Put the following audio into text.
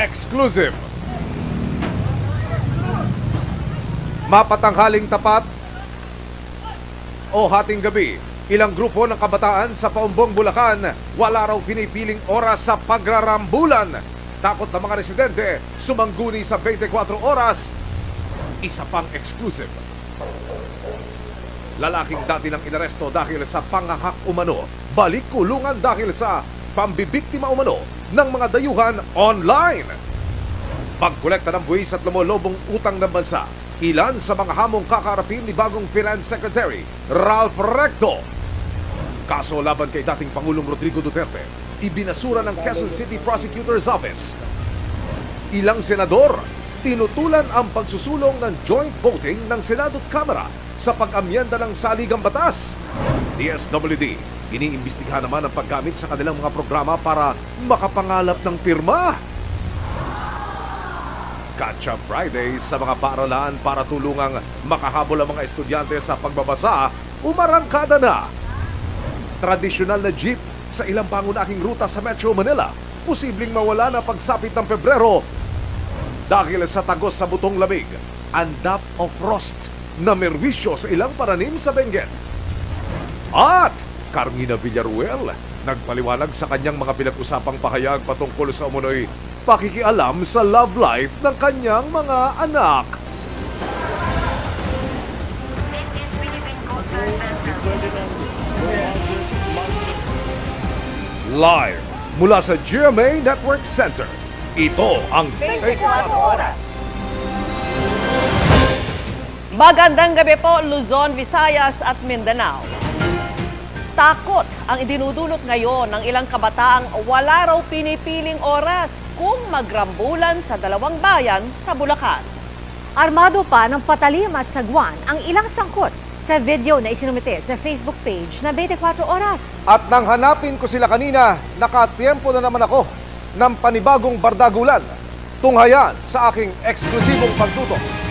Exclusive. Mapatanghaling tapat o hating gabi, ilang grupo ng kabataan sa Paumbong, Bulacan wala raw pinipiling oras sa pagrarambulan. Takot na mga residente sumangguni sa 24 oras. Isa pang exclusive. Lalaking dati ng inaresto dahil sa pangahak umano, balik kulungan dahil sa pambibiktima umano ng mga dayuhan online. Pagkolekta ng buwis at lumolobong utang ng bansa, ilan sa mga hamong kakaharapin ni bagong Finance Secretary Ralph Recto. Kaso laban kay dating Pangulong Rodrigo Duterte, ibinasura ng Quezon City Prosecutor's Office. Ilang senador tinutulan ang pagsusulong ng joint voting ng Senado at Kamara sa pag-amyenda ng saligang batas. DSWD, iniimbestigahan naman ang paggamit sa kanilang mga programa para makapangalap ng pirma. Catch Up Friday sa mga paaralan para tulungang makahabol ang mga estudyante sa pagbabasa, umarangkada na. Tradisyonal na jeep sa ilang pangunahing ruta sa Metro Manila, posibleng mawala na pagsapit ng Pebrero dahil sa tagos sa butong lamig, andap of frost na merwisyo sa ilang pananim sa Benguet. At Carmina Villaruel nagpaliwanag sa kanyang mga pinag-usapang pahayag patungkol sa umunoy pakikialam sa love life ng kanyang mga anak. Live mula sa GMA Network Center, ito ang 24 Oras. Magandang gabi po, Luzon, Visayas at Mindanao. Takot ang idinudulot ngayon ng ilang kabataang wala raw pinipiling oras kung magrambulan sa dalawang bayan sa Bulacan. Armado pa ng patalim at sagwan ang ilang sangkot sa video na isinumite sa Facebook page na 24 Oras. At nang hanapin ko sila kanina, nakatiempo na naman ako ng panibagong bardagulan. Tunghayan sa aking eksklusibong pagtutok.